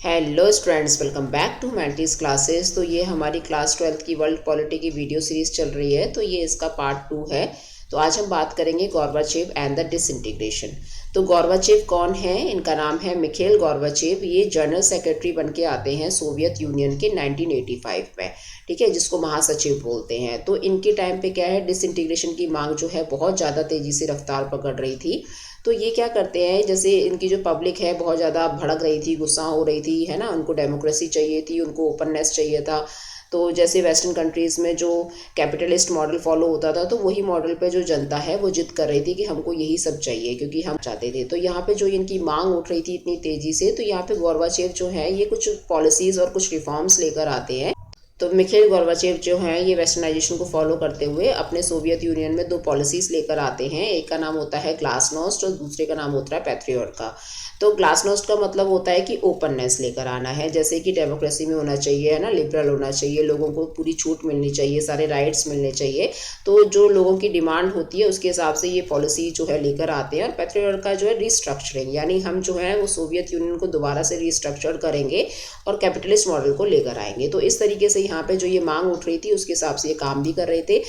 Hello students, welcome back to मैंटीज classes. तो ये हमारी क्लास 12th की वर्ल्ड पॉलिटी की वीडियो सीरीज चल रही है। तो ये इसका पार्ट 2 है। तो आज हम बात करेंगे गोर्बाचेव एंड द डिसइंटीग्रेशन। तो गोर्बाचेव कौन है? इनका नाम है मिखेल गोर्बाचेव। ये जनरल सेक्रेटरी बन के आते हैं सोवियत यूनियन के 1985 में, ठीक है, जिसको महासचिव बोलते हैं। तो इनके टाइम पे क्या है, डिसइंटीग्रेशन की मांग जो है बहुत ज़्यादा तेज़ी से रफ्तार पकड़ रही थी। तो ये क्या करते हैं, जैसे इनकी जो पब्लिक है बहुत ज़्यादा भड़क रही थी, गुस्सा हो रही थी, है ना, उनको डेमोक्रेसी चाहिए थी, उनको ओपननेस चाहिए था। तो जैसे वेस्टर्न कंट्रीज़ में जो कैपिटलिस्ट मॉडल फॉलो होता था, तो वही मॉडल पे जो जनता है वो जिद कर रही थी कि हमको यही सब चाहिए क्योंकि हम चाहते थे। तो यहाँ पे जो इनकी मांग उठ रही थी इतनी तेज़ी से, तो यहाँ पे गोर्बाचेव जो है ये कुछ पॉलिसीज़ और कुछ रिफॉर्म्स लेकर आते हैं। तो मिखेल गोर्बाचेव जो हैं ये वेस्टर्नाइजेशन को फॉलो करते हुए अपने सोवियत यूनियन में दो पॉलिसीज़ लेकर आते हैं। एक का नाम होता है ग्लासनोस्ट और दूसरे का नाम होता है पैट्रियट का। तो ग्लासनोस्ट का मतलब होता है कि ओपननेस लेकर आना है, जैसे कि डेमोक्रेसी में होना चाहिए, है ना, लिबरल होना चाहिए, लोगों को पूरी छूट मिलनी चाहिए, सारे राइट्स मिलने चाहिए। तो जो लोगों की डिमांड होती है उसके हिसाब से ये पॉलिसी जो है लेकर आते हैं। और पैट्रियट का जो है रिस्ट्रक्चरिंग, यानी हम जो है वो सोवियत यूनियन को दोबारा से रिस्ट्रक्चर करेंगे और कैपिटलिस्ट मॉडल को लेकर आएंगे। तो इस तरीके से यहाँ पे जो ये मांग उठ रही थी उसके हिसाब से ये काम भी कर रहे थे।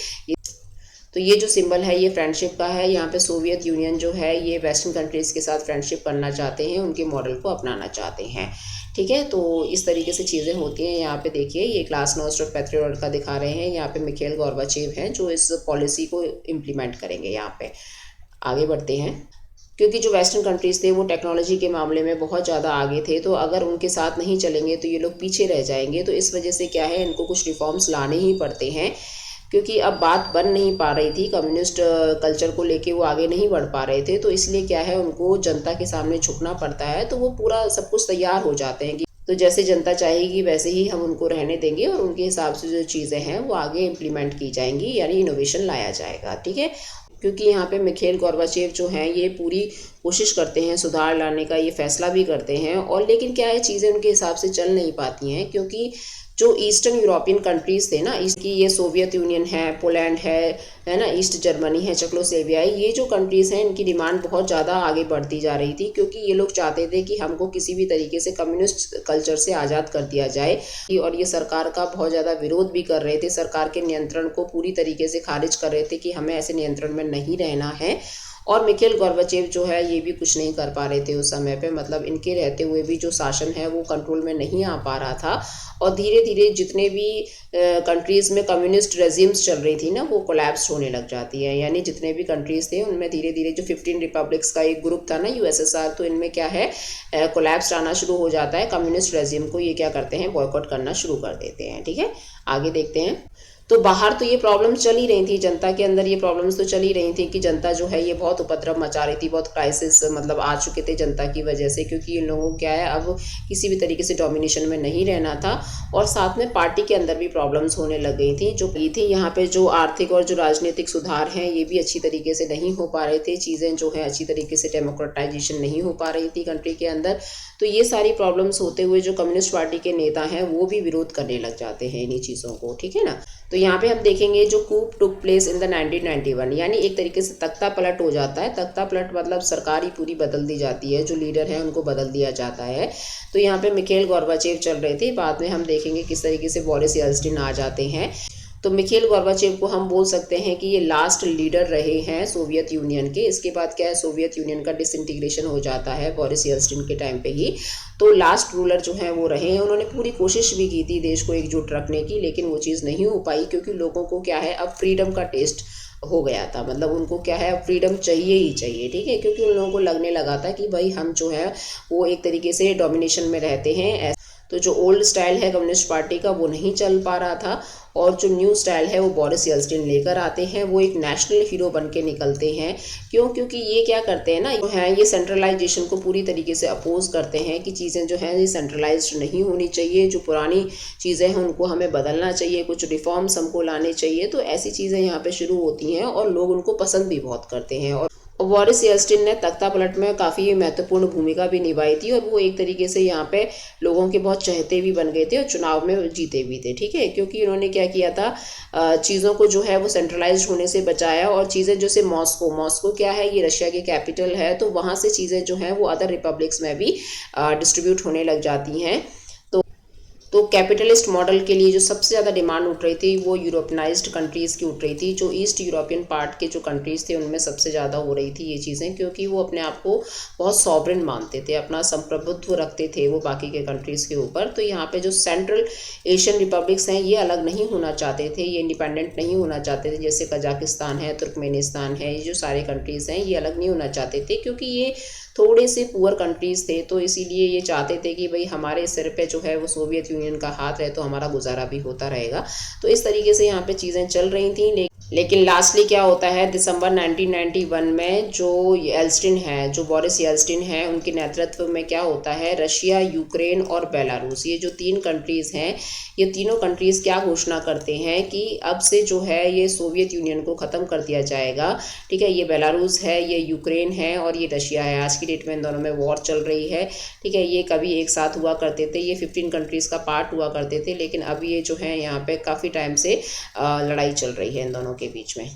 तो ये जो सिंबल है ये फ्रेंडशिप का है। यहाँ पे सोवियत यूनियन जो है ये वेस्टर्न कंट्रीज़ के साथ फ्रेंडशिप करना चाहते हैं, उनके मॉडल को अपनाना चाहते हैं, ठीक है। तो इस तरीके से चीज़ें होती हैं। यहाँ पे देखिए ये ग्लासनोस्ट और पैट्रियट का दिखा रहे हैं। यहाँ पे मिखेल गोर्बाचेव हैं जो इस पॉलिसी को इम्प्लीमेंट करेंगे। यहाँ पे आगे बढ़ते हैं। क्योंकि जो वेस्टर्न कंट्रीज़ थे वो टेक्नोलॉजी के मामले में बहुत ज़्यादा आगे थे, तो अगर उनके साथ नहीं चलेंगे तो ये लोग पीछे रह जाएंगे। तो इस वजह से क्या है, इनको कुछ रिफॉर्म्स लाने ही पड़ते हैं, क्योंकि अब बात बन नहीं पा रही थी, कम्युनिस्ट कल्चर को लेके वो आगे नहीं बढ़ पा रहे थे। तो इसलिए क्या है, उनको जनता के सामने झुकना पड़ता है। तो वो पूरा सब कुछ तैयार हो जाते हैं कि तो जैसे जनता चाहेगी वैसे ही हम उनको रहने देंगे और उनके हिसाब से जो चीज़ें हैं वो आगे इम्प्लीमेंट की जाएंगी, यानी इनोवेशन लाया जाएगा, ठीक है। क्योंकि यहाँ पे मिखेल गोर्बाचेव जो हैं ये पूरी कोशिश करते हैं सुधार लाने का, ये फैसला भी करते हैं। और लेकिन क्या है, चीज़ें उनके हिसाब से चल नहीं पाती हैं, क्योंकि जो ईस्टर्न यूरोपियन कंट्रीज़ थे ना, इसकी ये सोवियत यूनियन है, पोलैंड है ना, ईस्ट जर्मनी है, चेकोस्लोवाकिया है, ये जो कंट्रीज़ हैं इनकी डिमांड बहुत ज़्यादा आगे बढ़ती जा रही थी। क्योंकि ये लोग चाहते थे कि हमको किसी भी तरीके से कम्युनिस्ट कल्चर से आज़ाद कर दिया जाए। और ये सरकार का बहुत ज़्यादा विरोध भी कर रहे थे, सरकार के नियंत्रण को पूरी तरीके से खारिज कर रहे थे कि हमें ऐसे नियंत्रण में नहीं रहना है। और मिखेल गोर्बाचेव जो है ये भी कुछ नहीं कर पा रहे थे उस समय पे, मतलब इनके रहते हुए भी जो शासन है वो कंट्रोल में नहीं आ पा रहा था। और धीरे धीरे जितने भी कंट्रीज़ में कम्युनिस्ट रेजिम्स चल रही थी ना, वो कोलैप्स होने लग जाती है। यानी जितने भी कंट्रीज़ थे उनमें धीरे धीरे जो 15 रिपब्लिक्स का एक ग्रुप था ना, यूएसएसआर, तो इनमें क्या है, कोलैप्स आना शुरू हो जाता है। कम्युनिस्ट रेजिम को ये क्या करते हैं, बॉयकॉट करना शुरू कर देते हैं, ठीक है। आगे देखते हैं। तो बाहर तो ये प्रॉब्लम्स चल ही रही थी, जनता के अंदर ये प्रॉब्लम्स तो चल ही रही थी कि जनता जो है ये बहुत उपद्रव मचा रही थी, बहुत क्राइसिस मतलब आ चुके थे जनता की वजह से। क्योंकि इन लोगों को क्या है, अब किसी भी तरीके से डोमिनेशन में नहीं रहना था। और साथ में पार्टी के अंदर भी प्रॉब्लम्स होने लग गई थी। जो की थी यहाँ पे जो आर्थिक और जो राजनीतिक सुधार हैं ये भी अच्छी तरीके से नहीं हो पा रहे थे, चीज़ें जो है अच्छी तरीके से डेमोक्रेटाइजेशन नहीं हो पा रही थी कंट्री के अंदर। तो ये सारी प्रॉब्लम्स होते हुए जो कम्युनिस्ट पार्टी के नेता हैं वो भी विरोध करने लग जाते हैं इन्हीं चीज़ों को, ठीक है ना। तो यहाँ पे हम देखेंगे जो कूप टुक प्लेस इन द 1991, यानी एक तरीके से तख्ता पलट हो जाता है। तख्ता पलट मतलब सरकार ही पूरी बदल दी जाती है, जो लीडर है उनको बदल दिया जाता है। तो यहाँ पे मिखेल गोर्बाचेव चल रहे थे, बाद में हम देखेंगे किस तरीके से बोरिस येल्त्सिन आ जाते हैं। तो मिखेल गोर्बाचेव को हम बोल सकते हैं कि ये लास्ट लीडर रहे हैं सोवियत यूनियन के। इसके बाद क्या है, सोवियत यूनियन का डिसइंटीग्रेशन हो जाता है बोरिस येल्त्सिन के टाइम पे ही। तो लास्ट रूलर जो हैं वो रहे हैं। उन्होंने पूरी कोशिश भी की थी देश को एकजुट रखने की, लेकिन वो चीज़ नहीं हो पाई, क्योंकि लोगों को क्या है, अब फ्रीडम का टेस्ट हो गया था। मतलब उनको क्या है, अब फ्रीडम चाहिए ही चाहिए, ठीक है। क्योंकि उन लोगों को लगने लगा था कि भाई हम जो है वो एक तरीके से डोमिनेशन में रहते हैं। तो जो ओल्ड स्टाइल है कम्युनिस्ट पार्टी का वो नहीं चल पा रहा था, और जो न्यू स्टाइल है वो बोरिस येल्त्सिन लेकर आते हैं। वो एक नेशनल हीरो बन के निकलते हैं। क्यों? क्योंकि ये क्या करते हैं ना, जो है ये सेंट्रलाइजेशन को पूरी तरीके से अपोज करते हैं कि चीज़ें जो हैं ये सेंट्रलाइज्ड नहीं होनी चाहिए, जो पुरानी चीज़ें हैं उनको हमें बदलना चाहिए, कुछ रिफॉर्म्स हमको लाने चाहिए। तो ऐसी चीज़ें यहाँ पे शुरू होती हैं और लोग उनको पसंद भी बहुत करते हैं। बोरिस येल्टसिन ने तख्ता पलट में काफ़ी महत्वपूर्ण भूमिका भी निभाई थी और वो एक तरीके से यहाँ पे लोगों के बहुत चहेते भी बन गए थे और चुनाव में जीते भी थे, ठीक है, क्योंकि इन्होंने क्या किया था, चीज़ों को जो है वो सेंट्रलाइज्ड होने से बचाया और चीज़ें जैसे मॉस्को क्या है, ये रशिया की कैपिटल है, तो वहाँ से चीज़ें जो हैं वो अदर रिपब्लिक्स में भी डिस्ट्रीब्यूट होने लग जाती हैं। तो कैपिटलिस्ट मॉडल के लिए जो सबसे ज़्यादा डिमांड उठ रही थी वो यूरोपनाइज्ड कंट्रीज़ की उठ रही थी। जो ईस्ट यूरोपियन पार्ट के जो कंट्रीज़ थे उनमें सबसे ज़्यादा हो रही थी ये चीज़ें, क्योंकि वो अपने आप को बहुत सॉवरेन मानते थे, अपना संप्रभुत्व रखते थे वो बाकी के कंट्रीज़ के ऊपर। तो यहाँ पे जो सेंट्रल एशियन रिपब्लिक्स हैं ये अलग नहीं होना चाहते थे, ये इंडिपेंडेंट नहीं होना चाहते थे, जैसे कजाकिस्तान है, तुर्कमेनिस्तान है, ये जो सारे कंट्रीज़ हैं ये अलग नहीं होना चाहते थे, क्योंकि ये थोड़े से पुअर कंट्रीज़ थे। तो इसीलिए ये चाहते थे कि भाई हमारे सिर पे जो है वो सोवियत यूनियन का हाथ रहे तो हमारा गुजारा भी होता रहेगा। तो इस तरीके से यहाँ पे चीज़ें चल रही थी। लेकिन लास्टली क्या होता है, दिसंबर 1991 में जो येल्टसिन है, जो बोरिस येल्टसिन है, उनके नेतृत्व में क्या होता है, रशिया, यूक्रेन और बेलारूस, ये जो 3 कंट्रीज़ हैं, ये तीनों कंट्रीज़ क्या घोषणा करते हैं कि अब से जो है ये सोवियत यूनियन को ख़त्म कर दिया जाएगा, ठीक है। ये बेलारूस है, ये यूक्रेन है और ये रशिया है। आज की डेट में इन दोनों में वॉर चल रही है, ठीक है। ये कभी एक साथ हुआ करते थे, ये 15 कंट्रीज़ का पार्ट हुआ करते थे, लेकिन अब ये जो है यहाँ पे काफ़ी टाइम से लड़ाई चल रही है इन दोनों के बीच में।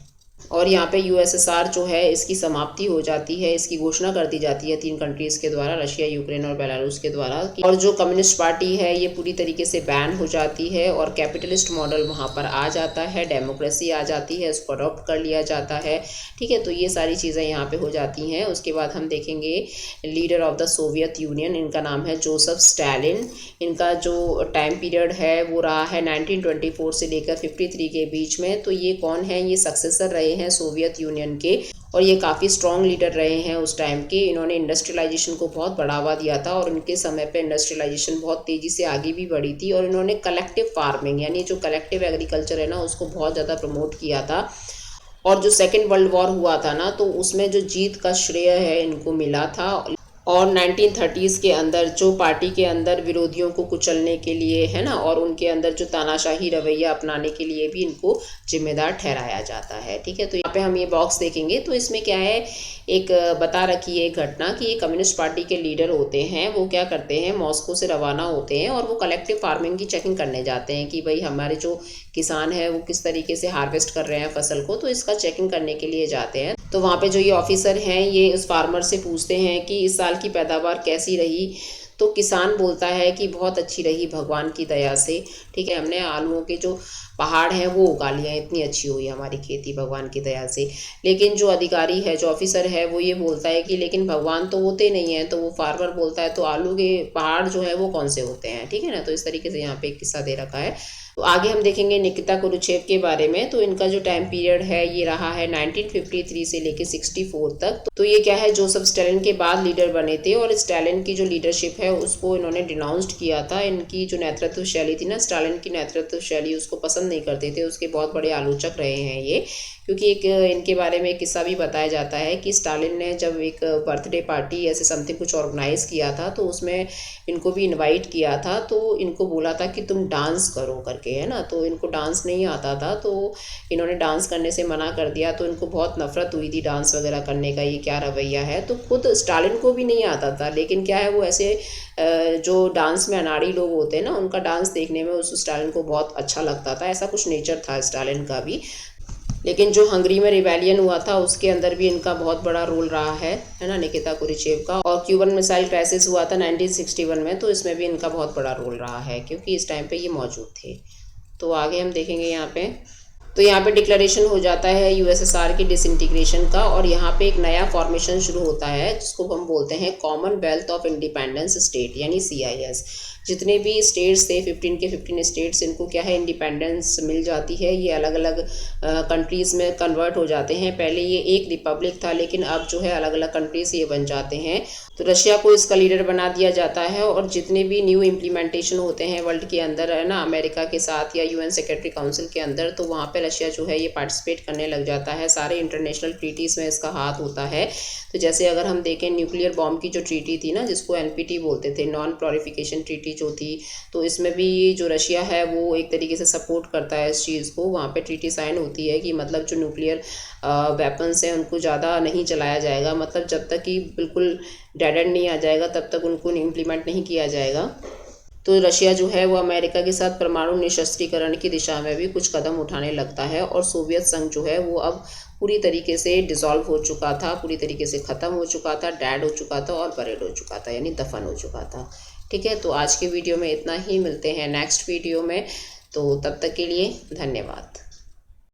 और यहाँ पे यूएसएसआर जो है इसकी समाप्ति हो जाती है, इसकी घोषणा कर दी जाती है 3 कंट्रीज़ के द्वारा, रशिया, यूक्रेन और बेलारूस के द्वारा। और जो कम्युनिस्ट पार्टी है ये पूरी तरीके से बैन हो जाती है और कैपिटलिस्ट मॉडल वहाँ पर आ जाता है, डेमोक्रेसी आ जाती है, उसको अडॉप्ट कर लिया जाता है, ठीक है। तो ये सारी चीज़ें यहाँ पे हो जाती हैं। उसके बाद हम देखेंगे leader of the Soviet union, इनका नाम है जोसेफ स्टालिन। इनका जो टाइम पीरियड है वो रहा है 1924 से लेकर 53 के बीच में। तो ये कौन है, ये सक्सेसर रहे हैं सोवियत यूनियन के और ये काफ़ी स्ट्रॉन्ग लीडर रहे हैं उस टाइम के। इन्होंने इंडस्ट्रियलाइजेशन को बहुत बढ़ावा दिया था और उनके समय पे इंडस्ट्रियलाइजेशन बहुत तेज़ी से आगे भी बढ़ी थी और इन्होंने कलेक्टिव फार्मिंग यानी जो कलेक्टिव एग्रीकल्चर है ना उसको बहुत ज़्यादा प्रमोट किया था। और जो सेकेंड वर्ल्ड वॉर हुआ था ना तो उसमें जो जीत का श्रेय है इनको मिला था। और 1930s के अंदर जो पार्टी के अंदर विरोधियों को कुचलने के लिए है ना और उनके अंदर जो तानाशाही रवैया अपनाने के लिए भी इनको जिम्मेदार ठहराया जाता है, ठीक है। तो यहाँ पे हम ये बॉक्स देखेंगे तो इसमें क्या है, एक बता रखी है एक घटना कि ये कम्युनिस्ट पार्टी के लीडर होते हैं, वो क्या करते हैं, मॉस्को से रवाना होते हैं और वो कलेक्टिव फार्मिंग की चेकिंग करने जाते हैं कि भाई हमारे जो किसान है वो किस तरीके से हार्वेस्ट कर रहे हैं फसल को, तो इसका चेकिंग करने के लिए जाते हैं। तो वहाँ पे जो ये ऑफिसर हैं ये उस फार्मर से पूछते हैं कि इस साल की पैदावार कैसी रही। तो किसान बोलता है कि बहुत अच्छी रही भगवान की दया से, ठीक है। हमने आलूओं के जो पहाड़ हैं वो उगा लिए हैं, इतनी अच्छी हुई हमारी खेती भगवान की दया से। लेकिन जो अधिकारी है, जो ऑफिसर है, वो ये बोलता है कि लेकिन भगवान तो होते नहीं हैं। तो वो फार्मर बोलता है तो आलू के पहाड़ जो है वो कौन से होते हैं, ठीक है ना। तो इस तरीके से यहाँ पे एक किस्सा दे रखा है। तो आगे हम देखेंगे निकिता कुरुचेव के बारे में। तो इनका जो टाइम पीरियड है ये रहा है 1953 से लेके 64 तक। तो ये क्या है, जोसेफ स्टालिन के बाद लीडर बने थे और स्टालिन की जो लीडरशिप है उसको इन्होंने डिनाउंस्ड किया था। इनकी जो नेतृत्व शैली थी ना, स्टालिन की नेतृत्व शैली उसको पसंद नहीं करते थे, उसके बहुत बड़े आलोचक रहे हैं ये। क्योंकि एक इनके बारे में एक किस्सा भी बताया जाता है कि स्टालिन ने जब एक बर्थडे पार्टी ऐसे समथिंग कुछ ऑर्गेनाइज किया था तो उसमें इनको भी इनवाइट किया था। तो इनको बोला था कि तुम डांस करो करके, है ना। तो इनको डांस नहीं आता था तो इन्होंने डांस करने से मना कर दिया। तो इनको बहुत नफरत हुई थी डांस वगैरह करने का, ये क्या रवैया है। तो खुद स्टालिन को भी नहीं आता था, लेकिन क्या है वो ऐसे जो डांस में अनाड़ी लोग होते हैं ना उनका डांस देखने में उस स्टालिन को बहुत अच्छा लगता था। ऐसा कुछ नेचर था स्टालिन का भी। लेकिन जो हंगरी में रिवेलियन हुआ था उसके अंदर भी इनका बहुत बड़ा रोल रहा है ना, निकिता कुरुचेव का। और क्यूबन मिसाइल क्राइसिस हुआ था 1961 में, तो इसमें भी इनका बहुत बड़ा रोल रहा है क्योंकि इस टाइम पे ये मौजूद थे। तो आगे हम देखेंगे यहाँ पे, तो यहाँ पे डिक्लेरेशन हो जाता है यूएसएसआर की डिसइंटीग्रेशन का और यहाँ पे एक नया फॉर्मेशन शुरू होता है जिसको हम बोलते हैं कॉमनवेल्थ ऑफ इंडिपेंडेंस स्टेट यानी CIS। जितने भी स्टेट्स थे 15 के 15 स्टेट्स, इनको क्या है इंडिपेंडेंस मिल जाती है। ये अलग अलग कंट्रीज़ में कन्वर्ट हो जाते हैं। पहले ये एक रिपब्लिक था लेकिन अब जो है अलग अलग कंट्रीज ये बन जाते हैं। तो रशिया को इसका लीडर बना दिया जाता है और जितने भी न्यू इम्प्लीमेंटेशन होते हैं वर्ल्ड के अंदर, है ना, अमेरिका के साथ या यूएन सेक्रेटरी काउंसिल के अंदर, तो वहाँ पे रशिया जो है ये पार्टिसिपेट करने लग जाता है। सारे इंटरनेशनल ट्रीटीज़ में इसका हाथ होता है। तो जैसे अगर हम देखें न्यूक्लियर बॉम्ब की जो ट्रीटी थी ना, जिसको एनपीटी बोलते थे, नॉन प्रोलिफिकेशन ट्रीटी जो थी, तो इसमें भी जो रशिया है वो एक तरीके से सपोर्ट करता है इस चीज़ को। वहाँ पे ट्रीटी साइन होती है कि मतलब जो न्यूक्लियर वेपन्स हैं उनको ज़्यादा नहीं चलाया जाएगा, मतलब जब तक कि बिल्कुल डेड एंड नहीं आ जाएगा तब तक उनको इम्प्लीमेंट नहीं किया जाएगा। तो रशिया जो है वो अमेरिका के साथ परमाणु निशस्त्रीकरण की दिशा में भी कुछ कदम उठाने लगता है। और सोवियत संघ जो है वो अब पूरी तरीके से डिसॉल्व हो चुका था, पूरी तरीके से ख़त्म हो चुका था, डेड हो चुका था और बरेड हो चुका था, यानी दफन हो चुका था। ठीक है, तो आज के वीडियो में इतना ही, मिलते हैं नेक्स्ट वीडियो में। तो तब तक के लिए धन्यवाद।